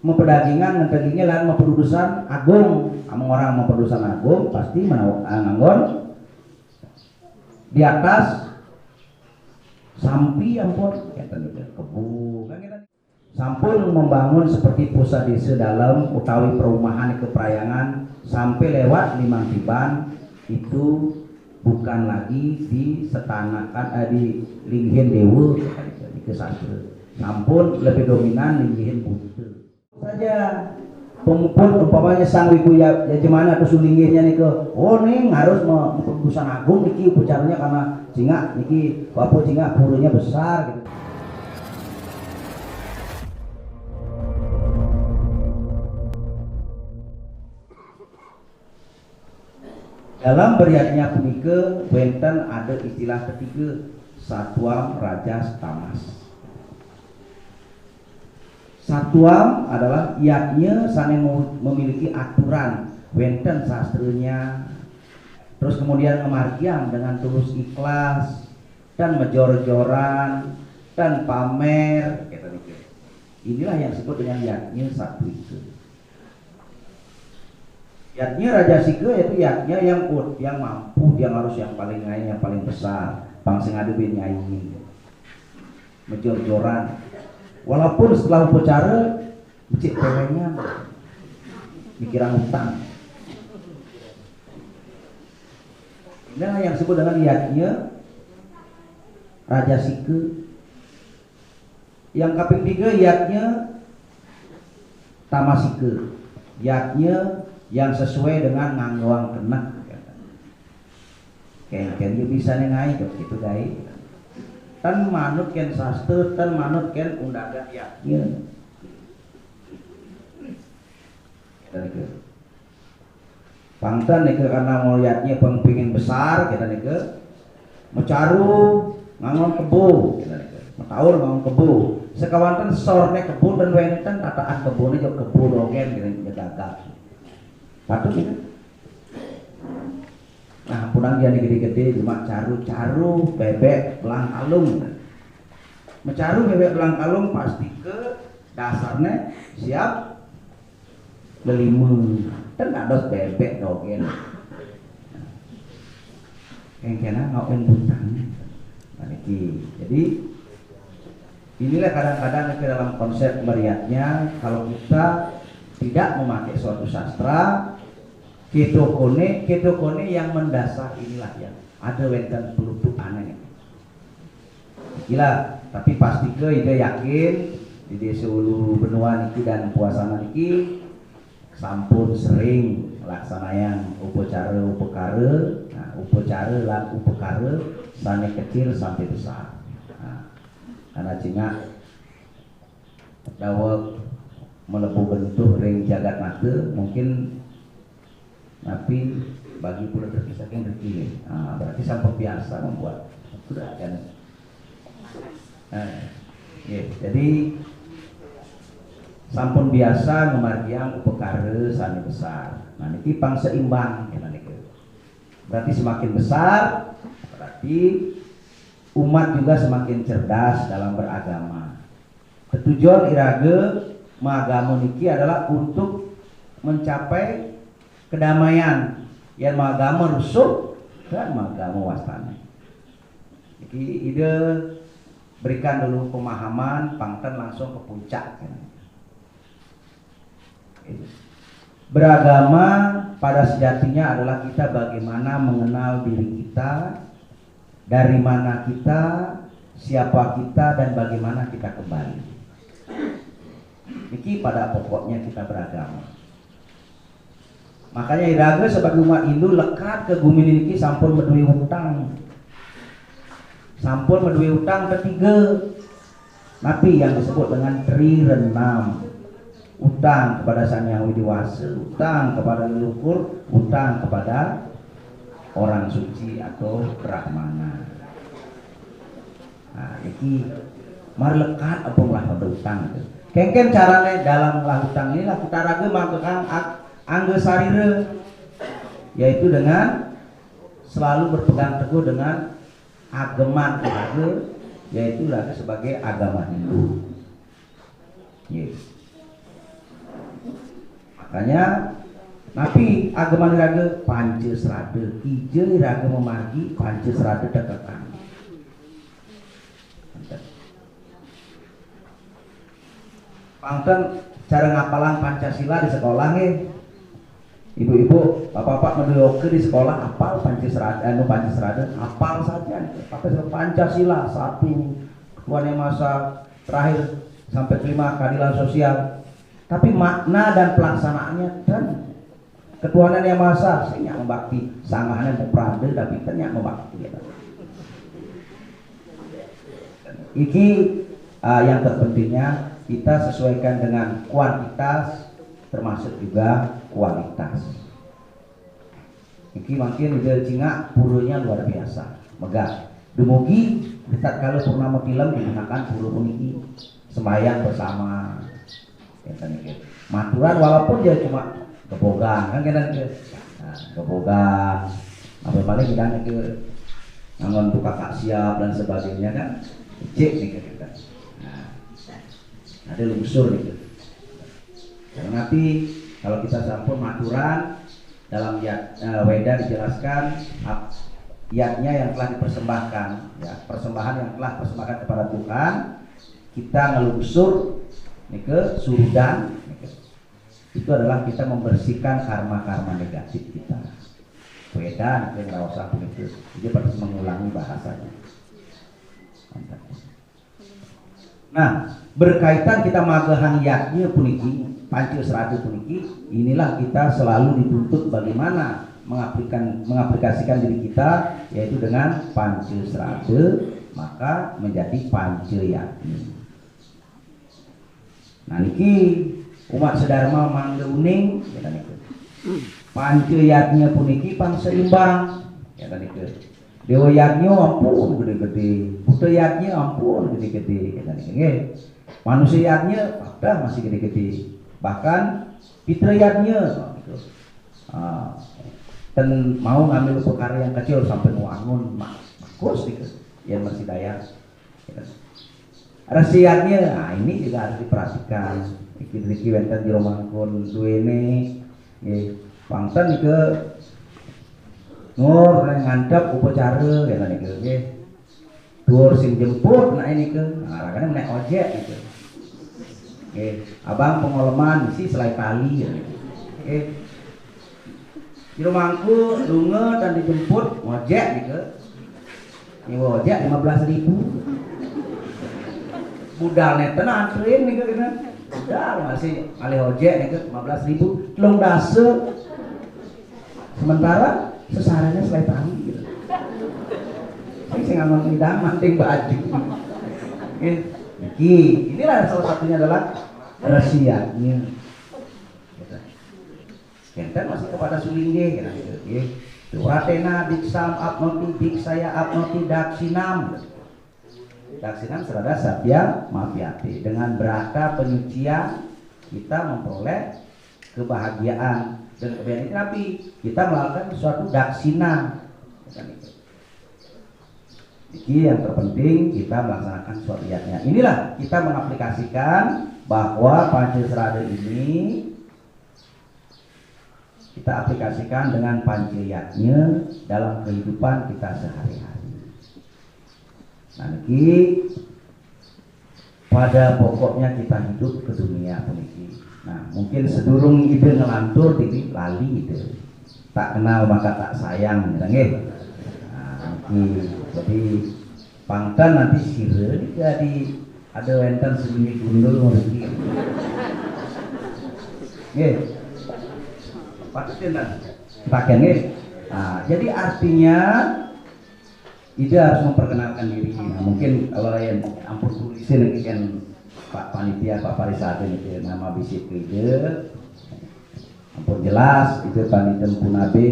Mempedagingan ngentengnya lan mempedudusan agung. Among orang mempedudusan agung pasti nganggon di atas sampi ampun kebu kan kita sampun membangun seperti pusat desa dalam utawi perumahan keprayangan sampai lewat Limang Tiban itu bukan lagi disetanakan di Linghin Dewa di kesastra sampun lebih dominan Linghin Bunte saja pemuput umpamanya sang wiku ya gimana atau sulingirnya nih ke oh nih harus memperusahaan agung niki upacaranya karena singa niki apa singa purunya besar gitu. Dalam beriatnya punika wenten ada istilah ketiga Satuam Rajas Tamas. Satuam adalah iatnya saling memiliki aturan wenten sastranya terus kemudian ngemargiam dengan tulus ikhlas dan menjor-joran dan pamer inilah yang disebut dengan iatnya satu itu iatnya Raja Sike yaitu iatnya yang mampu yang harus yang paling lain yang paling besar bangsa ngadubin nyanyi menjor-joran walaupun setelah upacara cek pewenya mikiran utang. Inilah yang disebut dengan iatnya Raja Sike. Yang kaping 3 iatnya Tamasike. Iatnya yang sesuai dengan nganggoang kenek. Kayak bisa nengai gitu guys. Tan manut ken sastra tan manut ken undagan iatnya. Pangtan nih karena mau lihatnya pengpingin besar kita nih ke mecaru ngangon kebo kita nih ke metaur ngangon kebo sekawantan sorne kebo dan wenten tataan kebone jauh kebo dogen kita nih gagak patut nih nah pulang dia nih gede-gede cuma caru bebek belang kalung mecaru bebek belang kalung pasti ke dasarnya siap lelimu kan ada bebek dogen yang kena ngauin butangnya jadi inilah kadang-kadang ke dalam konsep meriatnya kalau kita tidak memakai suatu sastra ketokone yang mendasar inilah yang ada wenten pelupuk aneh gila tapi pasti ke ide yakin di desa ulu benua niki dan puasana niki sampun sering melaksanakan upacara nah upacara lan upekara sane kecil sampai besar nah, karena cina dawak melebu bentuk ring jagat nate mungkin tapi bagi pula terpisah yang kecil berarti sampai biasa membuat sudah kan jadi sampun biasa ngemargiang upekara sani besar. Nah niki pang seimbang ya niki. Berarti semakin besar berarti umat juga semakin cerdas dalam beragama. Tujuan irage magama niki adalah untuk mencapai kedamaian. Yang magama rusuh dan magama wastana. Niki ide berikan dulu pemahaman pangten langsung ke puncak. Beragama pada sejatinya adalah kita bagaimana mengenal diri kita, dari mana kita, siapa kita, dan bagaimana kita kembali. Ini pada pokoknya kita beragama. Makanya iraga sebagai umat Hindu lekat ke bumi ini sampun medui hutang. Sampun medui hutang ketiga. Napi yang disebut dengan trirenam. Utang kepada Sang Yang Widiwasa, utang kepada leluhur, utang kepada orang suci atau brahmana. Nah, ini marlekat apa lah pada utang. Kengken caranya dalam lah utang inilah kita raga melakukan angge sarire, yaitu dengan selalu berpegang teguh dengan agama raga, yaitu raga sebagai agama Hindu. Yes. Makanya napi agama iraga Pancasrada, ieu iraga memargi Pancasrada datatang. Pangten cara ngapalan Pancasila di sekolah nih. Ibu-ibu, bapak-bapak mendoke di sekolah hafal Pancasrada, Pancasrada hafal saja. Pakai Pancasila satu, ketuanya masa terakhir sampai 5 keadilan sosial. Tapi makna dan pelaksanaannya dan ketuhanan yang masa saya membakti sangahannya berperada tapi ternyata membakti ya. Iki yang terpentingnya kita sesuaikan dengan kuantitas termasuk juga kualitas. Iki makin udah cingak purunya luar biasa megah. Dumugi dekat kalau purnama film digunakan puru puniki sembahyang bersama ya kan gitu. Maturan walaupun dia cuma kebogang kan kita gitu. Nah, kebogang apa paling kita ke ngangon buka kak siap dan sebagainya kan cek nih kita. Nah, ada lungsur gitu. Karena nanti kalau kita sampun maturan dalam Weda dijelaskan yatnya yang telah dipersembahkan, ya, persembahan yang telah dipersembahkan kepada Tuhan, kita ngelusur ke surdan, itu adalah kita membersihkan karma-karma negatif kita. Weda yang rawasa itu, dia harus mengulangi bahasanya. Nah, berkaitan kita magahan yatnya puniki Pancasrada puniki, inilah kita selalu dituntut bagaimana mengaplikasikan diri kita, yaitu dengan Pancasrada, maka menjadi Pancayatni. Nah niki umat sedharma mangga uning, ya kan itu. Pancayatnya puniki panseimbang, ya kan itu. Dewa yatnya ampun gede-gede, Buddha yatnya ampun gede-gede, ya kan itu. Manusia yatnya masih gede-gede. Bahkan fitrayatnya gitu. Dan mau ngambil perkara yang kecil sampai nguangun makus gitu yang masih daya gitu. Rasiatnya nah ini juga harus diperhatikan iki wenten jero mangkon duwene nggih pangten ke nur ngandap upacara ya kan iki nggih dhuwur sing jemput nah ini ke nah kadang naik ojek gitu. Oke, abang pengolaman isi selai tali ya. Oke. Di rumahku lunga dan dijemput ngojek gitu. Nyewa ojek 15.000. Budal neten anterin nih gitu kan. Budal masih alih ojek nih 15.000 telung dase. Sementara sesarannya selai tali gitu. Ini sing ngomong idang manting baju. Inilah salah satunya adalah rasiatnya. Enten masih kepada sulingge kan gitu. Turatena diksam apnoti diksaya apnoti daksinam. Daksinam serada sabya mafiati. Dengan berata penyucian kita memperoleh kebahagiaan dan kebahagiaan itu tapi kita melakukan suatu daksina. Jadi yang terpenting kita melaksanakan syariatnya. Inilah kita mengaplikasikan bahwa Pancasrada ini kita aplikasikan dengan pancayatnya dalam kehidupan kita sehari-hari. Nanti pada pokoknya kita hidup ke dunia ini. Nah mungkin sedurung ide ngelantur jadi lali ide. Tak kenal maka tak sayang, gitu. Jadi pangkan nanti sire jadi ada wenten sendiri gundul rezeki. Nggih. Paketin kan. Pakai nggih. Nah, jadi artinya ide harus memperkenalkan diri. Nah, mungkin kalau yang ampun tulisin kan Pak Panitia Pak Parisade itu nama bisik ide. Ampun jelas itu Panitia Punabe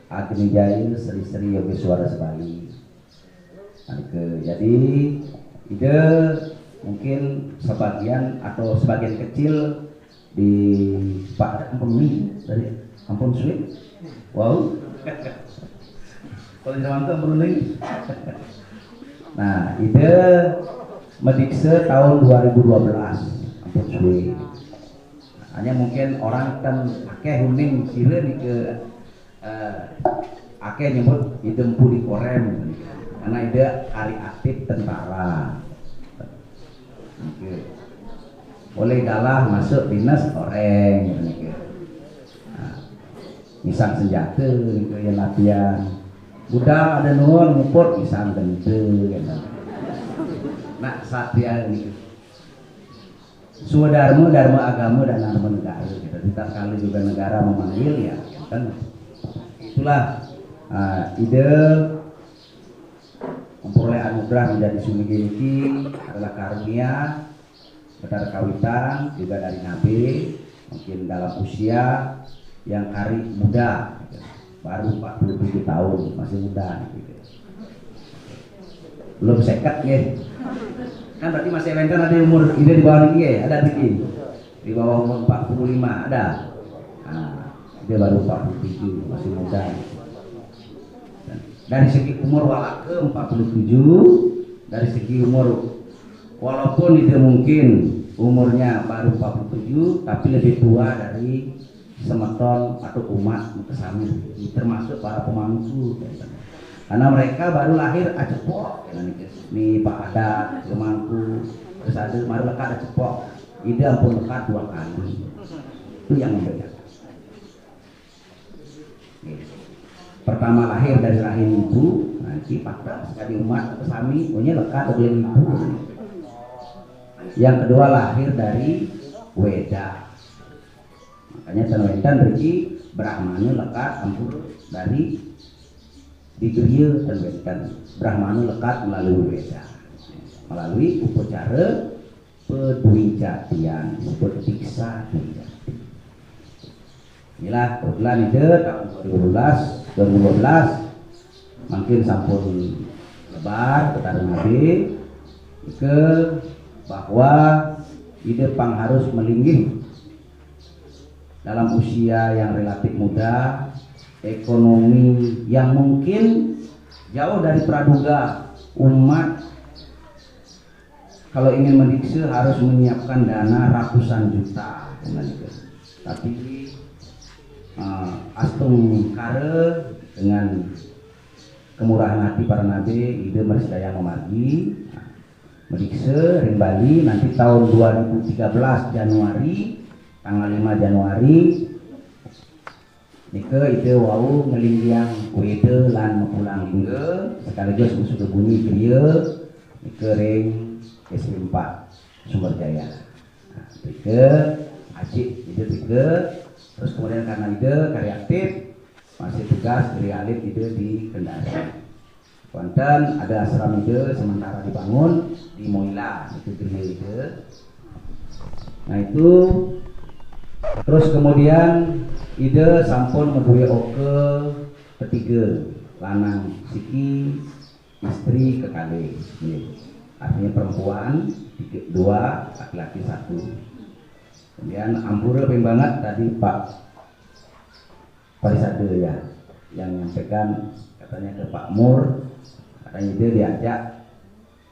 Agni Jaya Seri-Seri Yogeswara Sebali. Jadi ide mungkin sebagian atau sebagian kecil di Pak Ampun dari Ampun Sulit. Wow. Kalau di Jawa Ampun Nah ide Medikse tahun 2012 Ampun Sulit. Nah, Hanya mungkin orang kan akeh huning sila di ke akeh nyebut idempu di korem karena ide hari aktif tentara. Boleh galah masuk dinas koreng misang senjata gitu yang latihan budak ada nuhun ngumpul misang tentu gitu. Nah satria ini Suwadharma, dharma agama dan dharma negara gitu. Kita kali juga negara memanggil ya kan itulah ide memperoleh anugerah menjadi sumigi adalah karunia betar kawitan juga dari Nabi mungkin dalam usia yang kari muda gitu. Baru 47 tahun masih muda gitu. Belum sekat ya kan berarti masih Wenten ada umur ide di bawah ini ya ada di bawah umur 45 ada dia baru 47 masih muda gitu. Dari segi umur walak ke 47 dari segi umur walaupun itu mungkin umurnya baru 47 tapi lebih tua dari semeton atau umat kesami termasuk para pemangku karena mereka baru lahir acepok nih Pak Adat, Pemangku terus ada baru lekat acepok ide ampun lekat 2 kali itu yang membedakan. Pertama lahir dari rahim ibu nanti fakta sekali umat kesami punya lekat oleh ibu. Yang kedua lahir dari Weda makanya Tanwentan berarti Brahmana lekat ampun dari Digriya Tanwentan Brahmana lekat melalui Weda melalui upacara pedwijatian disebut diksa dwijati. Inilah kebetulan itu tahun 2012 makin sampun lebar kepada Nabi ke bahwa ide pang harus melinggih dalam usia yang relatif muda ekonomi yang mungkin jauh dari praduga umat kalau ingin mendikse harus menyiapkan dana ratusan juta tapi astung kare dengan kemurahan hati para nabi ide mersidaya memargi mendikse ring Bali nanti tahun 2013 Januari tanggal 5 Januari nike ide wau ngelinggiang wede lan pulang lingge sekaligus musuh bunyi kriya nike ring SP4 Sumber Jaya nike acik ide nike terus kemudian karena ide karya aktif masih tugas dari alif ide di Kendari Konten ada asrama ide sementara dibangun di Moila itu gereja ide. Nah itu terus kemudian ide sampun ngeduwe oke ketiga lanang siki istri kekali artinya perempuan 2 laki-laki 1. Kemudian ampura pengen banget tadi Pak Parisade ya yang menyampaikan katanya ke Pak Mur katanya dia diajak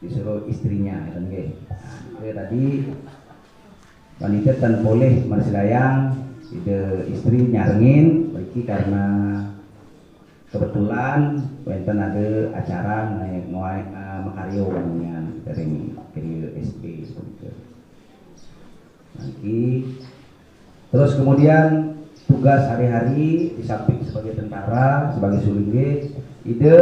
disuruh istrinya kan nah, tadi wanita tan boleh mersidayang ide istri nyarengin bagi karena kebetulan wenten ada acara ngoai makario dengan dari SP nanti terus kemudian tugas hari-hari di samping sebagai tentara sebagai sulingge ide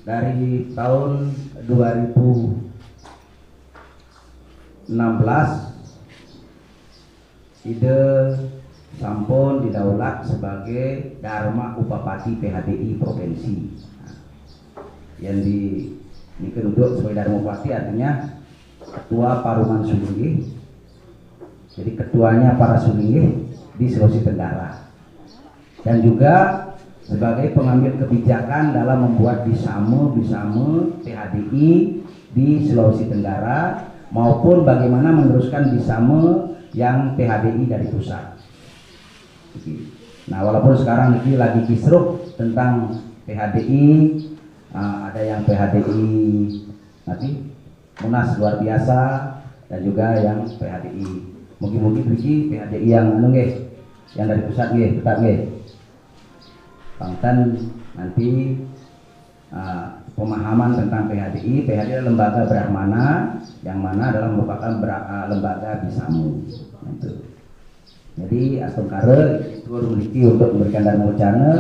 dari tahun 2016 ide sampun didaulat sebagai Dharma Upapati PHDI Provinsi yang ini duduk sebagai Dharma Upapati artinya Ketua Paruman Sulingge jadi ketuanya para Sulingge di Sulawesi Tenggara dan juga sebagai pengambil kebijakan dalam membuat bisame PHDI di Sulawesi Tenggara maupun bagaimana meneruskan bisame yang PHDI dari pusat. Nah walaupun sekarang ini lagi kisruh tentang PHDI ada yang PHDI nanti Munas luar biasa dan juga yang PHDI Mugi-mugi biji PHDI yang yang dari pusat tetap Pangtan nanti pemahaman tentang PHDI adalah lembaga brahmana yang mana adalah merupakan lembaga bisamu. Itu. Jadi Astungkara itu memiliki untuk memberikan dana wacana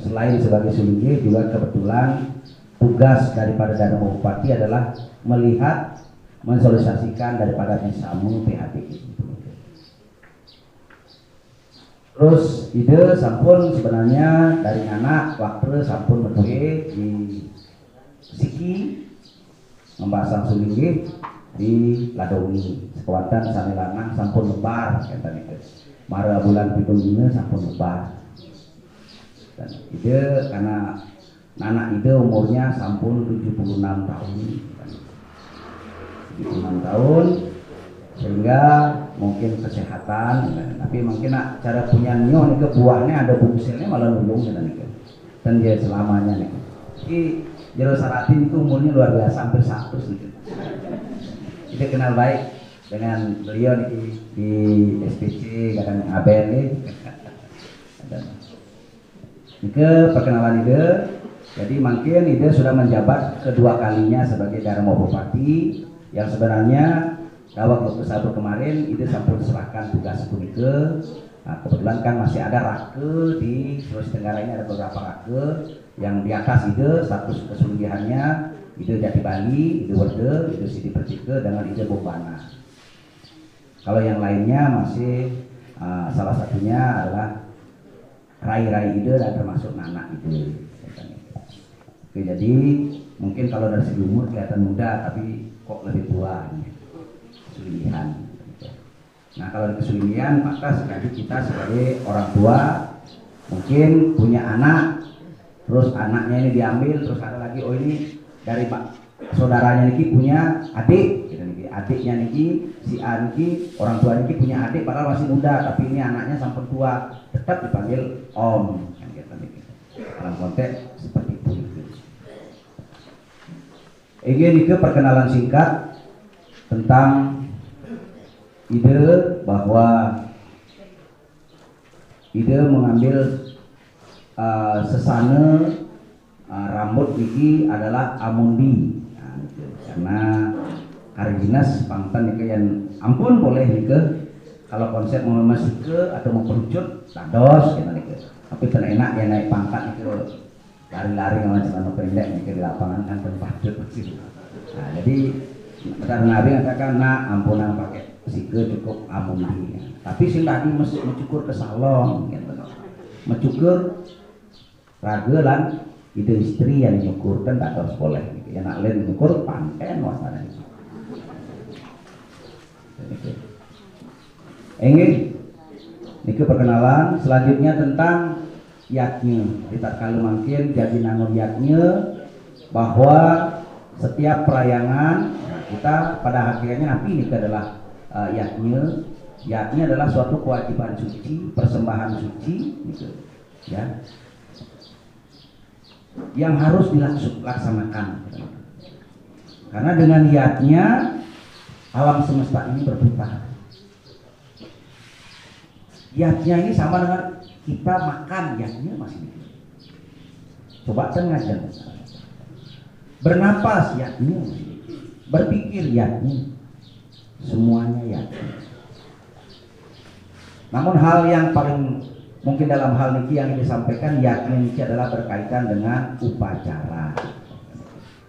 selain sebagai sulinggi juga kebetulan tugas daripada Dana Bupati adalah melihat mensosialisasikan daripada bisamu PHDI. Terus ide sampun sebenarnya dari anak waktu sampun metuhe di Siki membasang sulinggi di Ladongi sekuatan sampai lanang sampun lebar kata itu mara bulan pitung dina sampun lebar dan ide karena anak ide umurnya sampun 76 tahun 76 tahun sehingga mungkin kesehatan tapi mungkin cara punya nyo nih buahnya ada bungsilnya malah nulung dan dia selamanya nih ini Jero Saratin itu umurnya luar biasa hampir 100 gitu. Kita kenal baik dengan beliau di SPC kadang Abel nih. Ke perkenalan ide, jadi mungkin ide sudah menjabat kedua kalinya sebagai Dharma Bupati yang sebenarnya dawak 21 kemarin ide sampun serahkan tugas kunike. Nah, kebetulan kan masih ada rake di Sulawesi Tenggara ini ada beberapa rake yang di atas ide status kesuliannya ide Jati Bali, ide Werde, ide Sidi Pertike dengan ide Bombana. Kalau yang lainnya masih salah satunya adalah rai-rai ide dan termasuk nanak ide. Oke, jadi mungkin kalau dari segi umur kelihatan muda tapi kok lebih tua kesulian. Nah kalau di kesulian maka sekali kita sebagai orang tua mungkin punya anak terus anaknya ini diambil terus ada lagi oh ini dari pak saudaranya niki punya adik gitu niki adiknya niki si A niki orang tua niki punya adik padahal masih muda tapi ini anaknya sampai tua tetap dipanggil om kan gitu niki dalam konteks seperti itu. Ini niki perkenalan singkat tentang ide bahwa ide mengambil sesana rambut gigi adalah amundi nah, gitu. Karena karijinas pangtan nih yang ampun boleh nih kalau konsep mau masuk ke atau mau perucut tados gitu nih tapi terenak ya naik pangkat itu lari-lari sama celana pendek nih di lapangan kan tempat sih. Nah jadi kata Nabi katakan nak ampunan pakai sike cukup amundi ya. Tapi sing tadi mesti mencukur ke salon gitu mencukur raga lan itu istri yang nyukur kan tak harus boleh ya nak lain nyukur panten wasana itu ini perkenalan selanjutnya tentang yaknya kita kalau mungkin jadi nangon yaknya bahwa setiap perayangan kita pada akhirnya nanti ini adalah yaknya adalah suatu kewajiban suci persembahan suci gitu ya yang harus dilaksanakan karena dengan niatnya alam semesta ini berputar. Niatnya ini sama dengan kita makan, niatnya masih coba tengah jangan bernapas niatnya berpikir niatnya semuanya yakin. Namun hal yang paling mungkin dalam hal niki yang disampaikan yakni niki adalah berkaitan dengan upacara.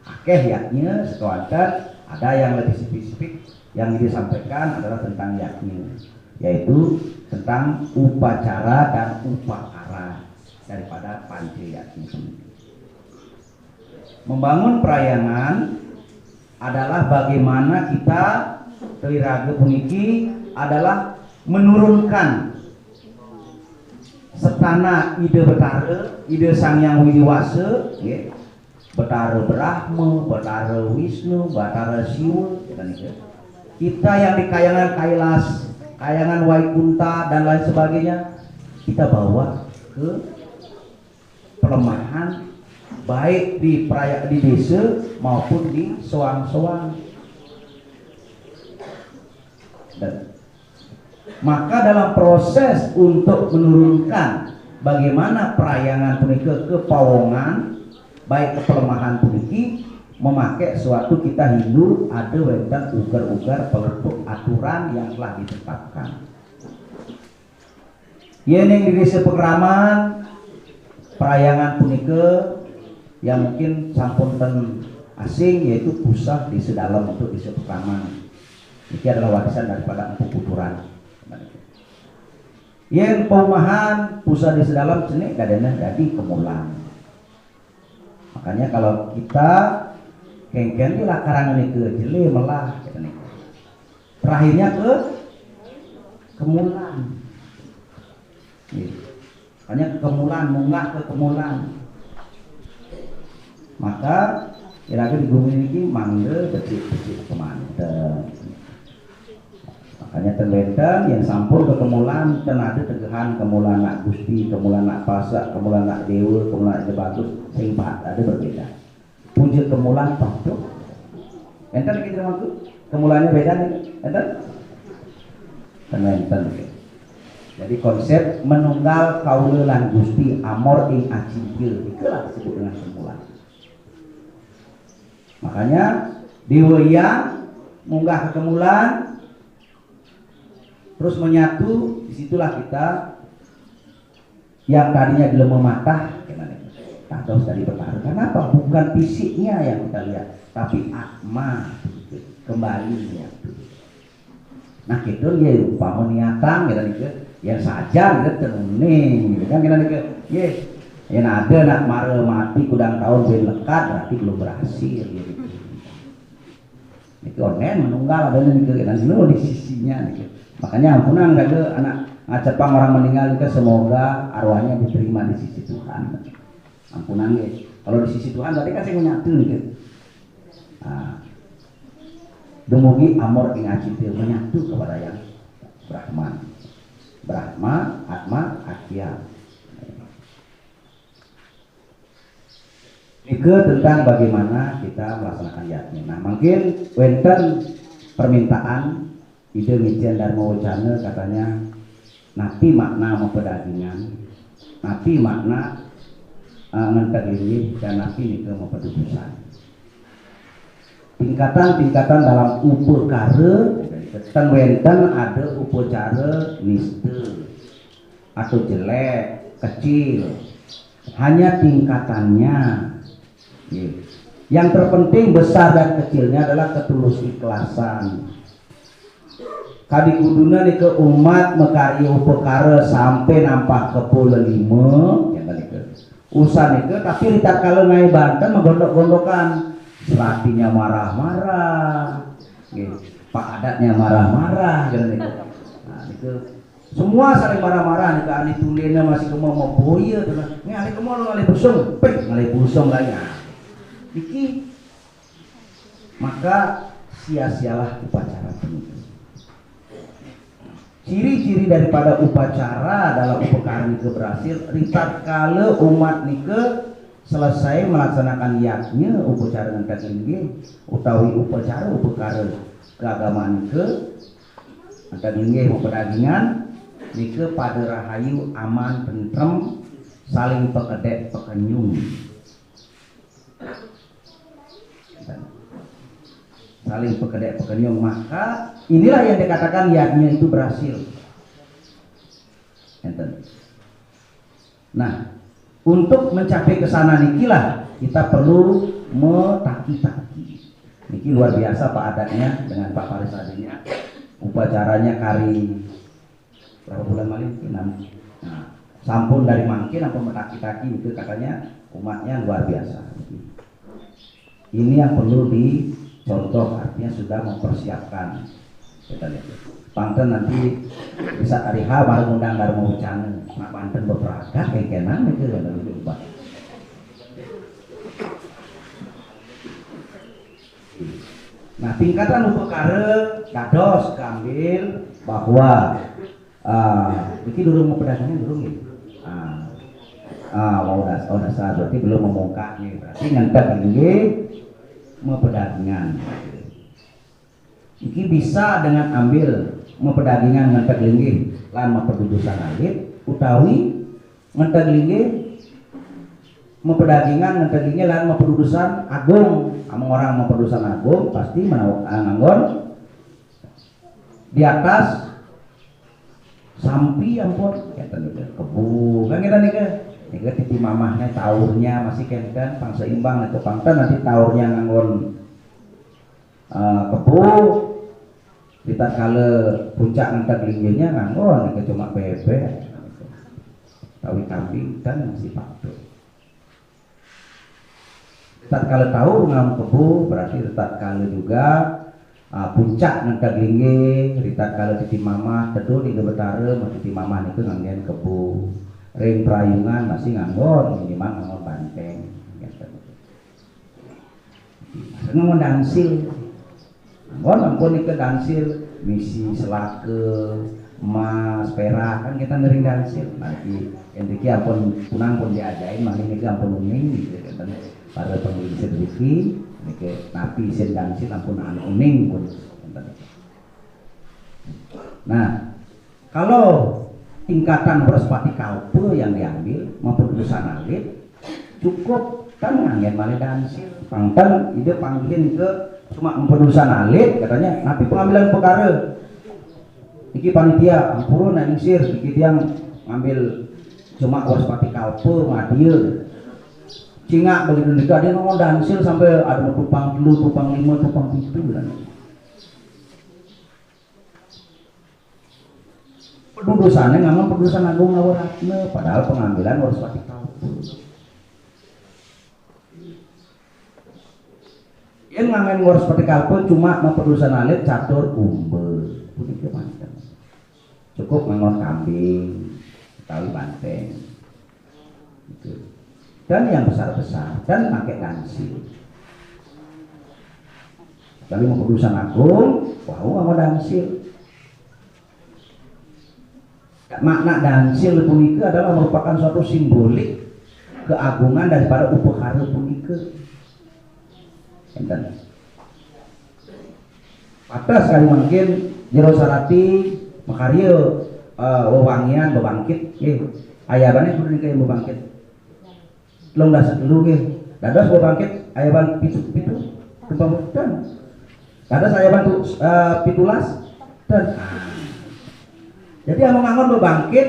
Akeh yaknya sekawasan ada yang lebih spesifik yang disampaikan adalah tentang yakni yaitu tentang upacara dan upakara daripada panci yakni. Membangun perayangan adalah bagaimana kita Teliraga puniki adalah menurunkan setana ide Betara, ide Sang Yang Widiwasa, ya. Betara Brahma, Betara Wisnu, Betara Siwa, kita yang di kayangan Kailas, kayangan Waikunta dan lain sebagainya, kita bawa ke pelemahan baik di desa maupun di soang-soang. Dan Maka dalam proses untuk menurunkan bagaimana perayangan punika ke pawongan, baik kepelemahan puniki, memakai suatu kita Hindu ada wenten ugar-ugar peletuk aturan yang telah ditetapkan. Yang di desa Pekraman perayangan punika yang mungkin sampun ten asing, yaitu pusat di sedalam untuk desa Pekraman. Ini adalah warisan daripada Empu Puturan. Yang perumahan pusat di sedalam cenik kadang jadi kemulan. Makanya kalau kita kengken di lakaran ini ke jeli melah, terakhirnya ke kemulan. Makanya kemulan, munggah ke kemulan. Maka kira-kira di bumi ini mangga becik-becik kemanten. Makanya terlenten yang sampul ke kemulan, tenada tegahan kemulan nak gusti, kemulan nak pasak, kemulan nak dewa, kemulan nak jebatus, sehingga ada berbeda. Puja kemulan patuh. Enten kita maksud kemulannya beda nih, enten? Enten. Jadi konsep menunggal kaula lan gusti amor ing acingkeul itulah disebut dengan kemulan. Makanya dewa yang munggah ke kemulan terus menyatu, disitulah kita yang tadinya belum mematah, tak tahu tadi bertaruh. Kenapa? Bukan fisiknya yang kita lihat, tapi atma kembali ya. Nah itu ya upama niatan kita nih, yang saja kita teruning, gitu kan kita nih, yang ada nak marah mati kudang tahun ben lekat berarti belum berhasil, gitu. Itu onen menunggal ada nih kita di sisinya, gitu. Makanya ampunan kata anak ngacepang orang meninggal itu semoga arwahnya diterima di sisi Tuhan. Ampunan guys. Kalau di sisi Tuhan berarti kan saya menyatu gitu. Nah, dumugi amor ing acipil menyatu kepada yang Brahman. Brahma, Atma, Akya. Itu tentang bagaimana kita melaksanakan yatnya. Nah, mungkin wenten permintaan ide Mijian Dharma Wacana katanya napi makna mempedagingan, napi makna ngentegini, dan napi nika mempedudusan. Tingkatan-tingkatan dalam upekara, kan wenten ada upacara niste atau jelek, kecil, hanya tingkatannya. Yang terpenting besar dan kecilnya adalah ketulus ikhlasan. Kadi kuduna nih ke umat mekari upekara sampai nampak ke pula 5 ya tadi ke usah nih ke, tapi ritak kalau ngai Banten menggondok-gondokan selatinya marah-marah, pak adatnya marah-marah, gitu nih. Nah itu semua saling marah-marah nih ke ani tulena masih kemau mau boya, nih ali kemau lo ngali busung, ngali busung lagi, iki maka sia-sialah upacara ini. Ciri-ciri daripada upacara dalam upekara nike berhasil ritat kala umat nike selesai melaksanakan yatnya upacara dengan katinggi utawi upacara upekara keagamaan nike katinggi pedagingan nike pada rahayu aman tentrem saling pekedek pekenyung saling pekedek pekenyung, maka inilah yang dikatakan yatnya itu berhasil. Nah, untuk mencapai ke sana nikilah kita perlu metaki-taki. Niki luar biasa Pak adatnya dengan Pak Faris adanya. Upacaranya kari berapa bulan malih? 6. Nah, sampun dari mangkin apa metaki-taki itu katanya umatnya luar biasa. Ini yang perlu dicontoh, artinya sudah mempersiapkan. Kita lihat. Panten nanti bisa hari H baru undang Dharma Wacana. Nak panten berperangkat kayak kenan itu ada lebih lupa. Nah tingkatan upekara dados kambil bahwa ini dulu mau pedagangnya dulu gitu. Mau dasar berarti belum membongkaknya, berarti ngantek lagi mau pedagangan. Ini bisa dengan ambil memperdagingan ngentek linggih lan memperdudusan alit utawi ngentek linggih memperdagingan ngentek linggih lan memperdudusan agung. Among orang memperdudusan agung pasti nganggon di atas sampi ampun keten kebu kan kita nika titi mamahnya taurnya masih kenten pang seimbang itu pangten nanti taurnya nganggon kebu kita kala puncak ngentek linggihnya nganggon nika cuma bebek tawi kambing dan masih patut. Tetap kala tahu ngam kebu berarti tetap kala juga puncak ngentek linggih, tetap kala titi mamah teduh di betara titi mamah itu nganggen kebu. Ring perayungan masih nganggon minimal nganggon banteng. Nganggon dansil. Nganggon ampun ieu dansil misi selake emas perak kan kita ngering dansil. Nanti endiki ampun punang pun diajain maling iki ampun uning gitu kan. Para pemilik sedikit, nike napi sen dansil ampun anu uning pun. Nah, kalau tingkatan bersepati kalpe yang diambil maupun urusan alit cukup kan nganggen malih dansil. Pangten ide panggilin ke cuma memperusahaan alit katanya napi pengambilan perkara. Iki panitia ampun ningsir iki yang ngambil cuma bersepati kalpe ngadieu. Cingak begitu nikah dia ngomong dansil sampai ada tupang 3, tupang 5, tupang 7 dan pendudusannya ngamang pendudusan agung ngawaratna padahal pengambilan harus pati kalpu. Yang ngangen ngurus pati kalpu cuma mau pendudusan alit catur umbe begitu macam. Cukup ngangon kambing, tali banteng, gitu. Dan yang besar-besar dan pakai dansil. Tapi mau pendudusan agung, wah mau dansil. Makna dansil punika adalah merupakan suatu simbolik keagungan daripada upekara punika. Enten. Atas sekali mungkin jero sarati makarya wewangian bebangkit nggih. Ayabane kudu niki bebangkit. Long dasar dulu nggih. Dados bebangkit ayaban pitu kepamutan. Dados ayaban 17 dan jadi anu ngangon bebangkit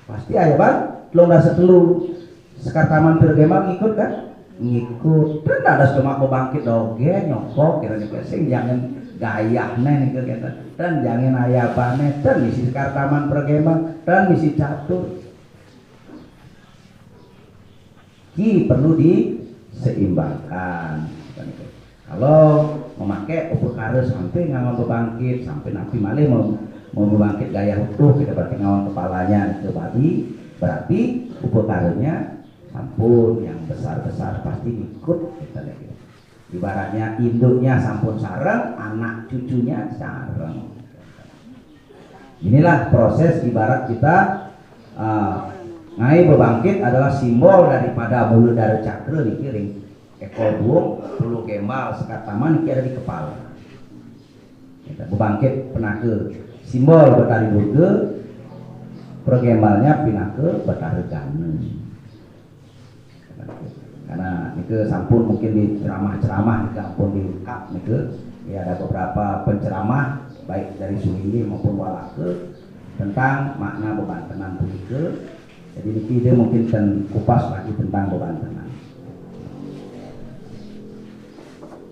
pasti ayaban long dasar dulu. Sekar taman tergema ngikut kan? Ngikut. Dan dados cuma bebangkit doge nyokok kira-kira sing jangan gayahne niku kita. Dan jangan ayabane dan misi sekar taman pergema dan misi catur. Perlu diseimbangkan. Kalau memakai upekara sampai ngangon bebangkit sampai nabi malih mau bebangkit gaya utuh kita berarti ngangon kepalanya itu berarti upekaranya sampun yang besar-besar pasti ikut kita lihat. Ibaratnya induknya sampun sareng, anak cucunya sareng. Inilah proses ibarat kita ngai bebangkit adalah simbol daripada mulut dari cakra di piring, ekor buuk, bulu kemal, sekat taman ini ada di kepala. Kita bebangkit penake simbol betari burge, pergemalnya pinake betari gane. Karena itu sampun mungkin di ceramah-ceramah di kampung di kap itu ya ada beberapa penceramah baik dari Suwindi maupun Walake tentang makna bebantenan punika. Jadi dia mungkin kupas lagi tentang bebantenan.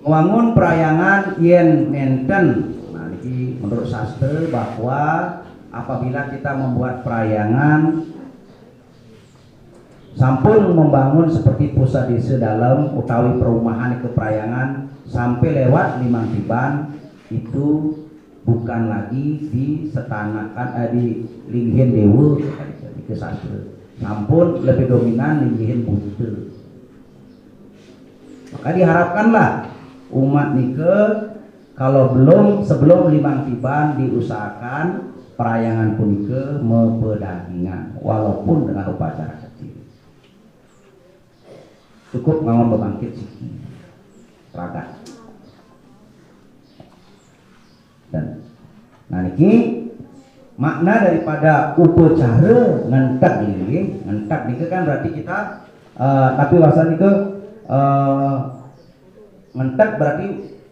Membangun perayangan yen nenten. Nah, ini menurut sastra bahwa apabila kita membuat perayangan sampun membangun seperti pusat desa dalam utawi perumahan ke perayangan sampai lewat 5 tiban itu bukan lagi disetanakan di linghin dewa ke sastra. Sampun lebih dominan linggihin buntu. Maka diharapkanlah umat nike kalau sebelum 5 tiban diusahakan perayangan punike mepedagingan walaupun dengan upacara kecil. Cukup ngangon bebangkit sih. Raga. Dan nah niki makna daripada upacara ngentak ini, ngentak ini kan berarti kita tapi wasan itu ngentak berarti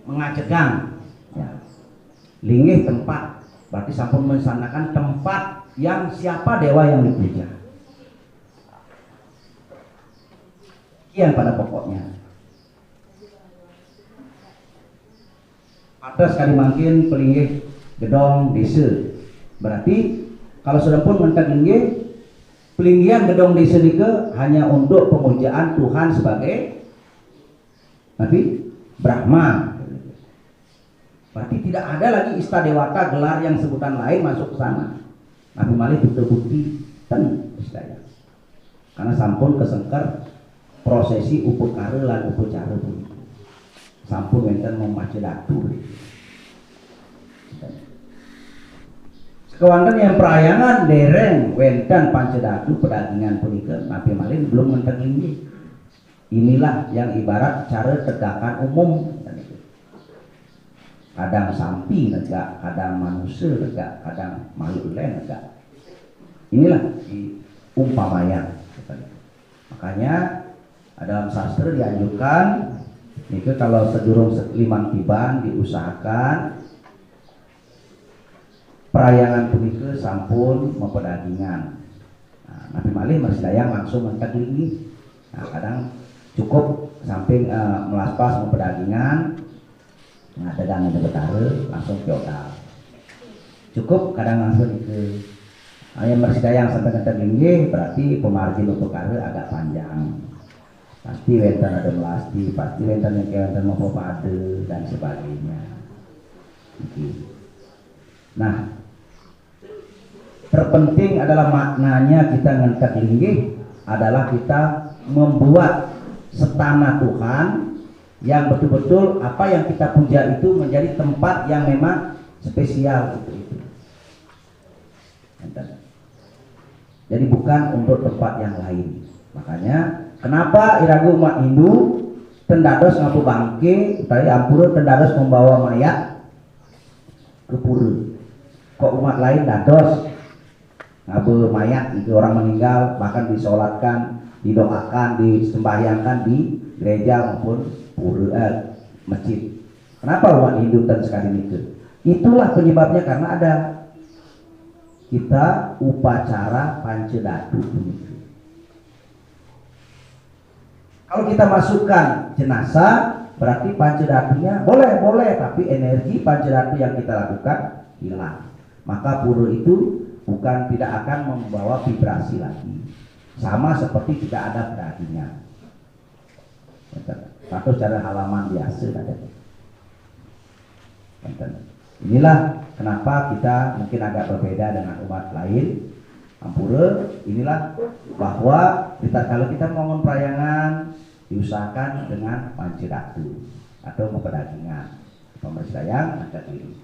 mengacegang ya. Linggih tempat berarti sampun mensanakan tempat yang siapa dewa yang dipuja. Kian pada pokoknya. Atas sekali makin pelinggih gedong desa. Berarti kalau sudah pun mentak linggih pelinggihan gedong desa nike hanya untuk pemujaan Tuhan sebagai Nabi Brahma. Berarti tidak ada lagi istadewata gelar yang sebutan lain masuk ke sana. Nabi Malik bukti ten istilahnya. Karena sampun kesengker prosesi upekara lan upacara begitu. Sampun wenten memaca datu. Kewanten yang perayangan dereng wenten pancedatu pedagingan punika Nabi Malik belum mentek linggih. Inilah yang ibarat cara tegakan umum. Kadang sampi negak, kadang manusia negak, kadang makhluk lain negak. Inilah umpamanya. Makanya dalam sastra dianjurkan itu kalau sedurung limang tiban diusahakan perayangan punika sampun mempedagingan. Nah, Nabi Malik masih dayang langsung mentek linggih. Nah, kadang cukup samping melaspas mempedagingan. Nah, dagang ada betara langsung feodal. Cukup kadang langsung itu. Yang mersidayang sampai ke linggih berarti pemargin untuk perkara agak panjang. Pasti wenten ada melasti, pasti wenten yang wenten mau pade dan sebagainya. Nah, terpenting adalah maknanya kita ngentek linggih adalah kita membuat setana Tuhan yang betul-betul apa yang kita puja itu menjadi tempat yang memang spesial itu. Jadi bukan untuk tempat yang lain. Makanya kenapa iragu umat Hindu tendados ngapu bangke, tadi ampura tendados membawa mayat ke pura. Kok umat lain dados ngabu mayat itu orang meninggal bahkan disolatkan, didoakan, disembahyangkan di gereja maupun pura masjid. Kenapa umat Hindu dan sekali itu? Itulah penyebabnya karena ada kita upacara pancedatu. Kalau kita masukkan jenazah berarti pancedatunya boleh tapi energi pancedatu yang kita lakukan hilang. Maka pura itu bukan tidak akan membawa vibrasi lagi. Sama seperti tidak ada berartinya. Atau secara halaman biasa ada. Inilah kenapa kita mungkin agak berbeda dengan umat lain. Ampura, inilah bahwa kalau kita ngomong perayangan diusahakan dengan pancedatu atau mempedagingan. Pemerintah angkat diri.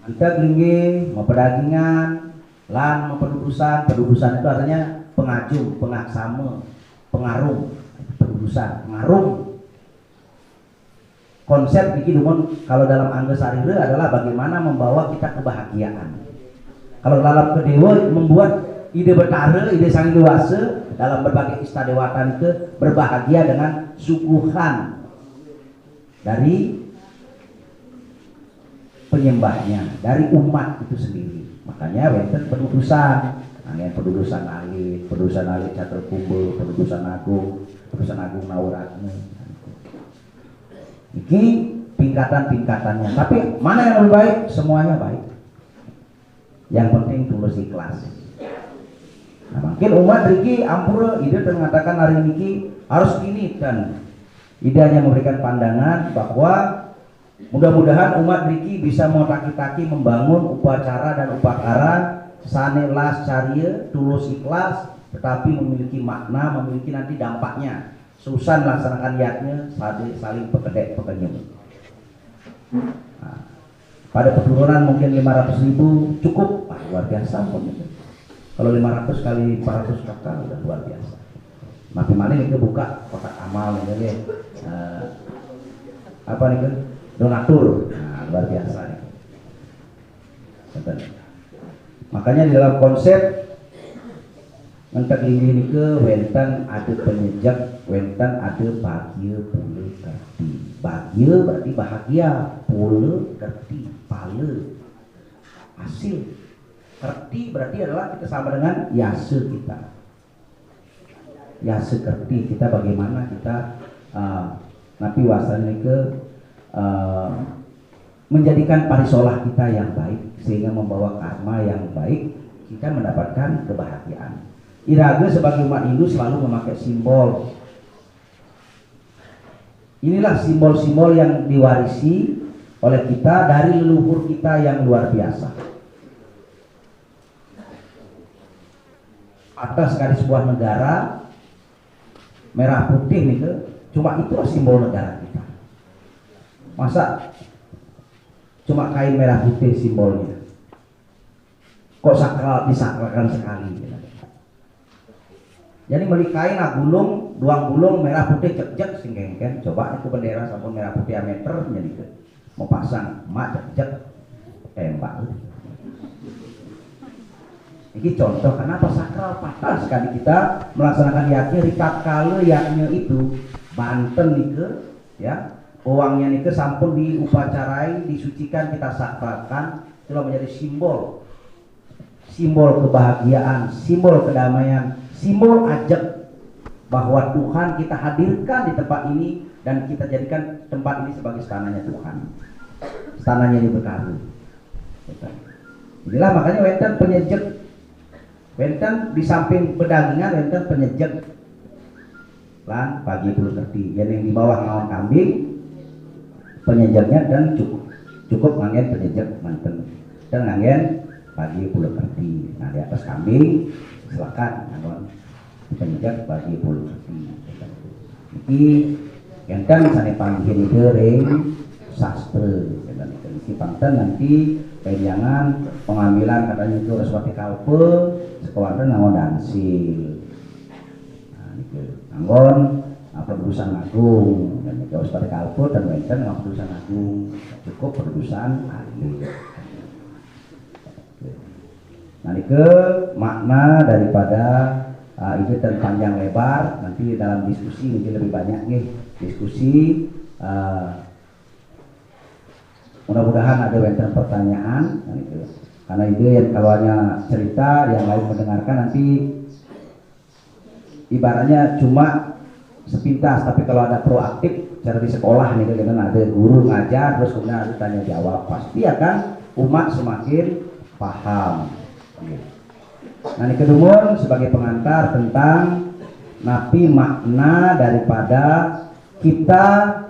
Angkat linggih, mempedagingan, lan mempedudusan. Pedudusan itu artinya pengajung, pengaksama, pengarung, pedudusan, pengarung. Konsep iki dumun kalau dalam angga sarira adalah bagaimana membawa kita kebahagiaan. Kalau dalam kedewa membuat ide betara, ide sang dewasa dalam berbagai istadewatan itu berbahagia dengan suguhan dari penyembahnya, dari umat itu sendiri. Makanya wenten pedudusan, angin pedudusan alit catur kumbul, pedudusan agung Nauratna. Ini tingkatan-tingkatannya. Tapi mana yang lebih baik? Semuanya baik. Yang penting tulus ikhlas. Nah, mungkin umat Riki ampura ide mengatakan hari ini harus gini dan ide hanya memberikan pandangan bahwa mudah-mudahan umat Riki bisa mengataki-taki membangun upacara dan upakara sanelas caria tulus ikhlas tetapi memiliki makna, memiliki nanti dampaknya. Susah melaksanakan niatnya saling pekedek pekenyum. Nah, pada peturunan mungkin 500.000 cukup, luar biasa. Kalau 500 kali 400 kakak udah luar biasa. Makin mana itu buka kotak amal ini, apa nih kan? Donatur, nah, luar biasa nih. Makanya di dalam konsep mentek ini ke wenten ada penyejak, wenten ada bahagia pula kerti. Bahagia berarti bahagia, pula kerti, pala hasil. Kerti berarti adalah kita sama dengan yasa kita. Yasa kerti kita bagaimana kita napi wasan ke menjadikan parisolah kita yang baik sehingga membawa karma yang baik, kita mendapatkan kebahagiaan. Iraga sebagai umat Hindu selalu memakai simbol. Inilah simbol-simbol yang diwarisi oleh kita dari leluhur kita yang luar biasa. Atas sekali sebuah negara merah putih nih ke, cuma itulah simbol negara kita. Masa cuma kain merah putih simbolnya? Kok sakral disakralkan sekali? Jadi beli kain gulung, duang gulung merah putih cek-cek singgengken. Coba itu bendera sampun merah putih meter jadi mau pasang mak cek-cek tembak. Ini contoh kenapa sakral patah sekali kita melaksanakan yaknya rikat kala yaknya itu Banten nih ya uangnya nih sampun diupacarai disucikan kita sakralkan telah menjadi simbol kebahagiaan, simbol kedamaian, simbol ajak bahwa Tuhan kita hadirkan di tempat ini dan kita jadikan tempat ini sebagai istananya Tuhan, istananya diberkahi. Inilah makanya wenten penyejek, wenten di samping pedagingan wenten penyejek lan pagi puluh ngerti yang di bawah ngawan kambing penyejeknya dan cukup ngangen penyejek manten dan ngangen pagi puluh ngerti. Nah di atas kambing silakan ngawan penyejek pagi puluh ngerti. Ini yang kan sana panggil itu ring sastra dan itu panten nanti penjangan pengambilan katanya itu reswati kalpe sekolah namun dansil. Nah itu anggon perusahaan agung dan itu reswati kalpe dan wenten dengan perusahaan agung cukup perusahaan ahli. Nah itu makna daripada itu dan panjang lebar nanti dalam diskusi mungkin lebih banyak nih diskusi. Mudah-mudahan ada wenten pertanyaan nah itu. Karena itu yang kalau hanya cerita yang lain mendengarkan nanti ibaratnya cuma sepintas, tapi kalau ada proaktif cara di sekolah nih kan ada guru ngajar terus kemudian ada tanya jawab pasti akan umat semakin paham. Nah ini kedua sebagai pengantar tentang napi makna daripada kita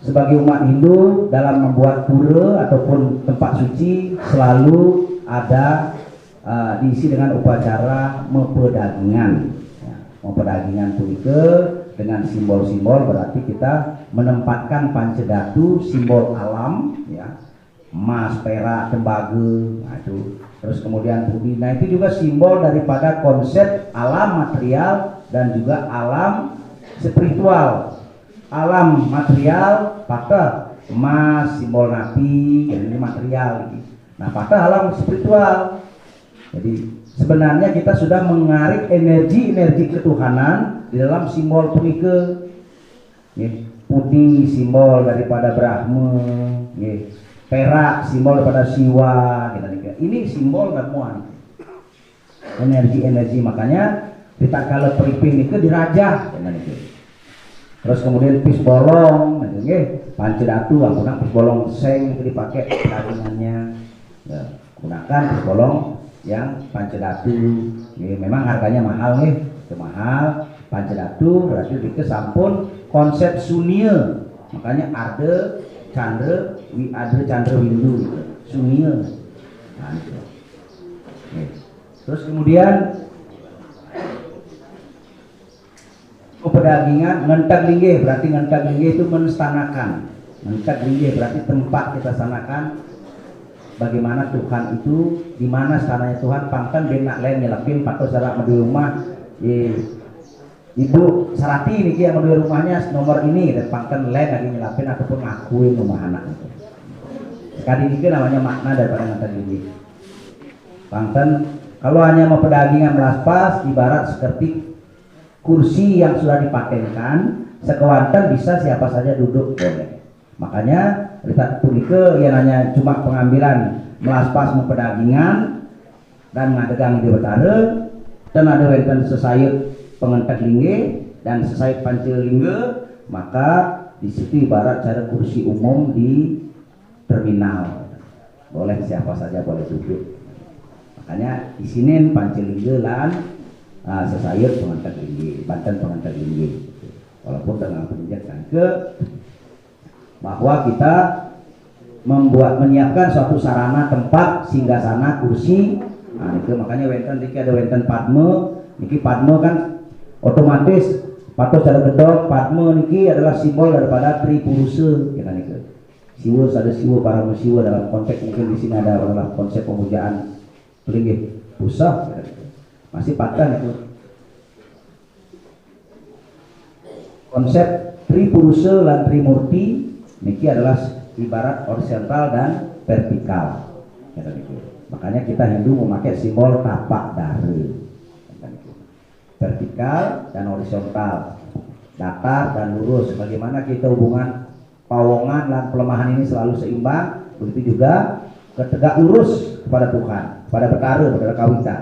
sebagai umat Hindu dalam membuat pura ataupun tempat suci selalu ada diisi dengan upacara mempedagingan. Ya, mempedagingan pulike dengan simbol-simbol berarti kita menempatkan pancedatu simbol alam, ya, emas, perak, tembaga, nah itu. Terus kemudian budi. Nah itu juga simbol daripada konsep alam material dan juga alam spiritual. Alam material patah emas simbol napi ini material. Nah patah alam spiritual. Jadi sebenarnya kita sudah mengarik energi ketuhanan di dalam simbol punike. Putih simbol daripada Brahma, perak simbol daripada Siwa. Ini simbol semua energi makanya kita kalau periping itu dirajah. Terus kemudian pis bolong, pancedatu, ampunang pis bolong seng itu dipakai karingannya. Ya, gunakan pis bolong yang pancedatu. Memang harganya mahal nih, mahal. Pancedatu berarti itu sampun konsep sunia. Makanya ada candra windu, sunia. Nah, itu. Terus kemudian pedagingan ngentak linggih berarti ngentak linggih itu menstanakan. Ngentak linggih berarti tempat kita sanakan bagaimana Tuhan itu di mana stananya Tuhan pangkan benak lain nyelapin pakai sarak di rumah ibu Sarati ini yang di rumahnya nomor ini dan pangkan lain lagi nyelapin ataupun ngakuin rumah anak itu. sekali ini namanya makna daripada ngantar gigi. Bangten kalau hanya mau pedagingan melaspas ibarat seperti kursi yang sudah dipatenkan, sekewanten bisa siapa saja duduk boleh. Makanya kita punike yang hanya cuma pengambilan melaspas mau pedagingan dan ngadegang di betare dan ada wenten sesayut pengentek lingge dan sesayut pancil lingge, maka di situ ibarat cara kursi umum di terminal, boleh siapa saja boleh duduk. Makanya di sini pancil lingge lan sesayut pengantar lingge, Banten pengantar lingge. Walaupun dengan penjelasan ke bahwa kita menyiapkan suatu sarana tempat singgasana kursi. Nah, itu makanya wenten niki ada wenten padme. Niki padme kan otomatis patos cara gedok padme niki adalah simbol daripada Tripuruse ya kan itu. Siwa ada siwa para musiwa dalam konteks mungkin di sini ada adalah konsep pemujaan pelinggi pusat ya, gitu. Masih patkan itu konsep Tripuruse dan Trimurti niki adalah ibarat horizontal dan vertikal ya kan itu. Makanya kita Hindu memakai simbol tapak dari ya kan itu. Vertikal dan horizontal, datar dan lurus. Bagaimana kita hubungan pawongan dan pelemahan ini selalu seimbang, begitu juga ketegak lurus kepada Tuhan, pada betara, pada kawita.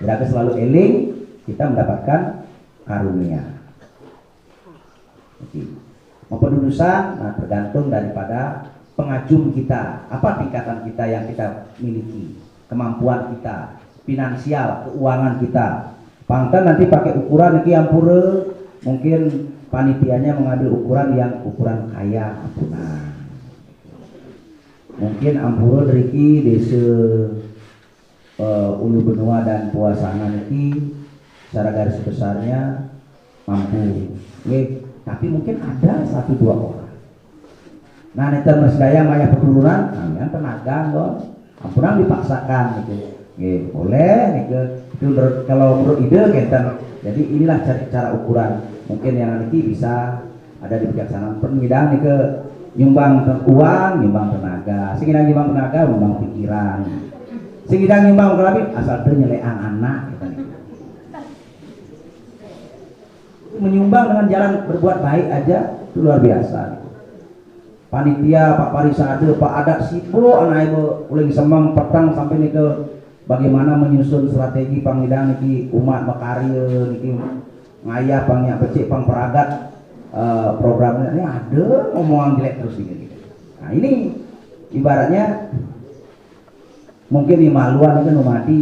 Tidak selalu eling, kita mendapatkan karunia. Pendudusan nah, tergantung daripada pengajum kita, apa tingkatan kita yang kita miliki, kemampuan kita, finansial, keuangan kita. Pangkat nanti pakai ukuran iki ampure, mungkin panitianya mengambil ukuran yang ukuran kaya ampunan. Mungkin ampura deriki desa Ulu Benua dan Puasana niki secara garis besarnya mampu. Tapi mungkin ada 1-2 orang. Nah, neta mesdaya maya keturunan, namanya tenaga loh. Ampunan dipaksakan gitu. Boleh gitu. Itu kalau menurut ide kita. Jadi inilah cara ukuran. Mungkin yang nanti bisa ada di bijaksanaan pengidang nih ke nyumbang uang, nyumbang tenaga. Singidang nyumbang tenaga, nyumbang pikiran. Singidang nyumbang kelabit asal dia nyeleang anak gitu. Menyumbang dengan jalan berbuat baik aja itu luar biasa. Panitia Pak Parisade, Pak Adat Sipo, anak ibu uling semang petang sampai nih ke bagaimana menyusun strategi pangidang niki umat makarya niki ngayah pangnya becik pang peragat programnya ini ada omongan jelek terus gitu. Nah ini ibaratnya mungkin di maluan itu numadi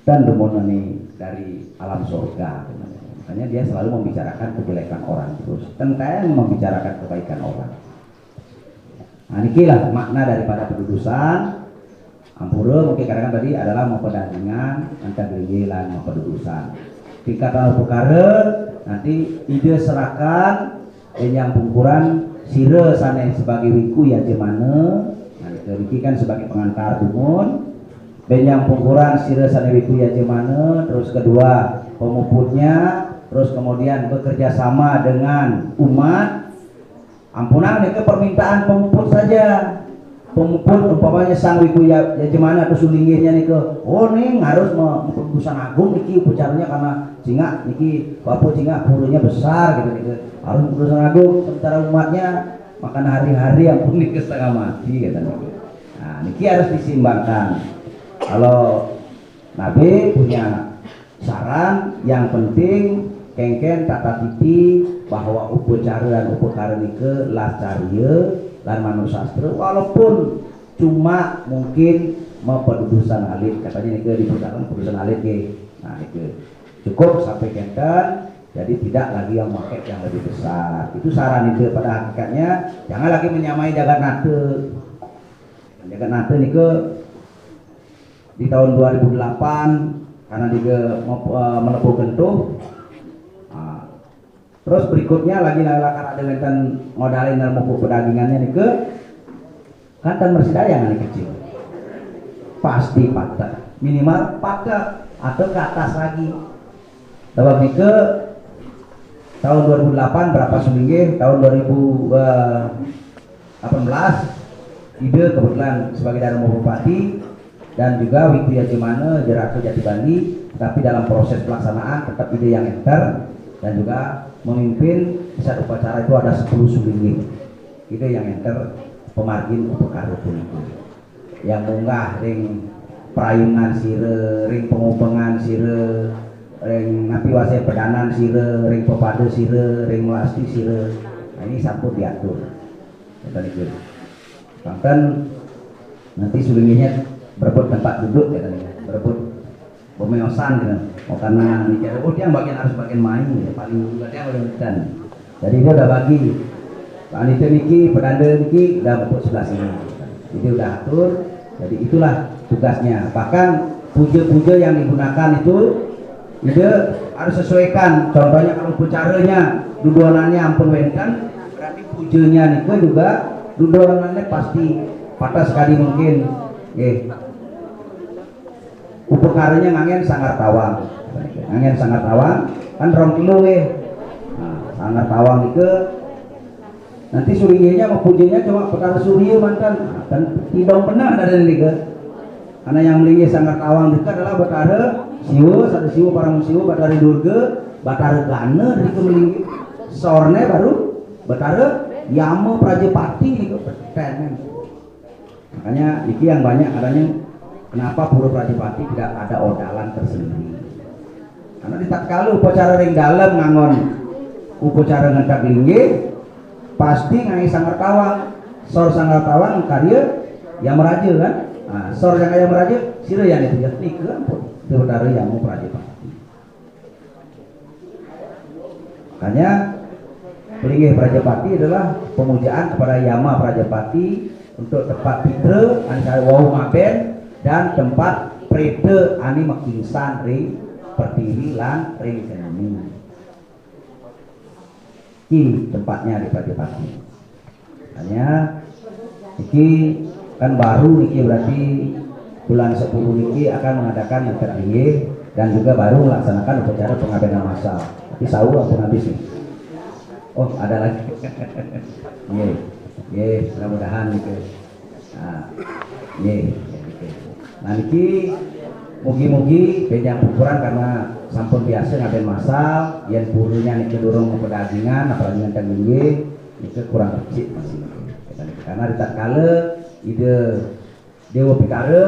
dan demonane dari alam surga. Makanya dia selalu membicarakan kejelekan orang terus, tentang membicarakan kebaikan orang. Nah inilah makna daripada pendudusan. Ampura mungkin kadang-kadang tadi adalah mau pedagingan, antar gelilan mau pendudusan. Tingkatan perkara nanti ide serahkan yang pungkuran sire sana sebagai wiku ya jemana. Nah itu kan sebagai pengantar dumun. Benyang pungkuran sire sana wiku ya jemana. Terus kedua pemuputnya. Terus kemudian bekerja sama dengan umat. Ampunan itu permintaan pemuput saja. Pemuput umpamanya sang wiku ya jemana atau sulinggihnya nih ke oh nih harus memperusahaan agung niki upacaranya karena singa niki bapak singa purunya besar gitu nih harus memperusahaan agung sementara umatnya makan hari-hari ampun nih setengah mati gitu. Nah niki harus disimbangkan. Kalau Nabi punya saran yang penting kengken tata titi bahwa upacara dan upakara nike lah cariye dan manusastra walaupun cuma mungkin mau pendudusan alit katanya nike diperlukan pendudusan alit ke. Nah itu cukup sampai kenten jadi tidak lagi yang pakai yang lebih besar. Itu saran itu pada hakikatnya jangan lagi menyamai jagat nate. Jagat nate nike di tahun 2008 karena dia menepuh gentuh. Terus berikutnya lagi karena dengan modalin dalam buku pedagingannya nih ke kantan mersidaya yang kecil pasti patah minimal patah atau ke atas lagi. Sebab nih ke tahun 2008 berapa seminggu tahun 2000 ide kebetulan sebagai Darma Bupati dan juga Wikri Jemana Jeraka Jati Bali, tapi dalam proses pelaksanaan tetap ide yang enter dan juga memimpin saat upacara itu ada 10 sulinggi ide yang enter pemargin upekara pun yang munggah ring perayungan sire, ring pengupengan sire, ring napi wasai pedanan sire, ring pepade sire, ring melasti sire. Nah, ini sampun diatur. Bahkan nanti sulingnya berebut tempat duduk katanya, berebut pemeosan gitu. Oh karena mikir, oh dia bagian harus bagian main, ya. Paling juga dia melanjutkan. Jadi dia udah bagi. Panitia niki, pedanda niki udah berebut sebelah sini. Jadi udah atur. Jadi itulah tugasnya. Bahkan puja-puja yang digunakan itu ide harus sesuaikan. Contohnya kalau upacaranya duduanannya ampun wenten, berarti pujanya niku juga duduanannya pasti patah sekali mungkin. Upekaranya ngangen sangar tawang. Ngangen sangar tawang kan rong kilo Nah, sangar tawang itu nanti surinya mau pujanya cuma perkara surya mantan dan tidak pernah ada dari liga karena yang melinggi sangat awang itu adalah batara siwa satu siwa parang siwa batara durga batara gana dari kemelinggi sorne baru batara yama prajapati itu keren. Makanya iki yang banyak adanya kenapa pura prajapati tidak ada odalan tersendiri karena di tatkala upacara ring dalam ngangon upacara ngedak linggi pasti ngai sangar tawang sor sangar tawang karya yang meraja kan. Nah, sor yang kaya meraja sira yang itu jadi ke ampun itu betara yang mau meraja pasti. Makanya Pelingih Prajapati adalah pemujaan kepada Yama Prajapati untuk tempat pitra antara wau maben dan tempat prede ani makingsan ring pertiwi lan ring kenemi. Ini tempatnya di Prajapati. Hanya iki kan baru niki berarti bulan 10 niki akan mengadakan yang tertinggi dan juga baru melaksanakan upacara pengabenan massal. Tapi sahu aku habis nih. Oh ada lagi. Mudah-mudahan niki. Nah niki mugi-mugi beda ukuran karena sampun biasa ngaben masal yang burunya nih kedorong pedagingan apalagi yang tinggi itu kurang kecil masih karena di tatkala ide dewa pikara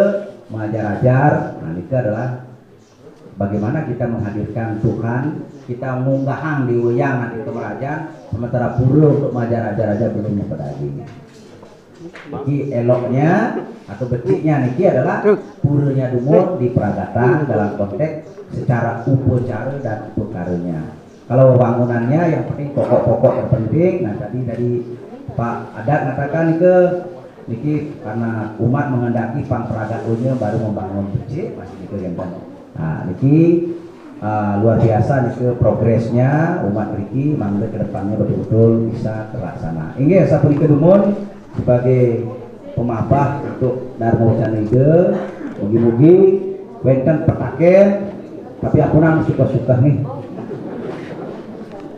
mengajar-ajar. Nah itu adalah bagaimana kita menghadirkan Tuhan, kita mengundang dewa yang nanti kemerajan sementara pura untuk mengajar-ajar aja belum pedagingan. Jadi eloknya atau beciknya niki adalah puranya dumur di peragatan dalam konteks secara upacara dan upakaranya. Kalau bangunannya yang penting pokok-pokok yang penting. Nah tadi dari Pak Adat mengatakan niki karena umat menghendaki pang peragatonya baru membangun becik masih niki yang nah niki luar biasa niki progresnya umat niki mangga ke depannya betul-betul bisa terlaksana. Inggih sapunika dumun sebagai pemabah untuk Darma Wacana Ide, mugi-mugi wenten petaken tapi aku nang suka-suka nih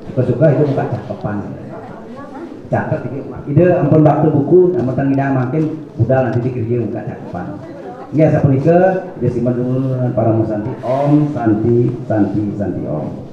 suka-suka itu bukan cakepan caket ide ampun waktu buku ampun tidak makin udah nanti dikerja buka cakepan ini asa punika dia simpan dulu dengan para musanti om santi santi santi om.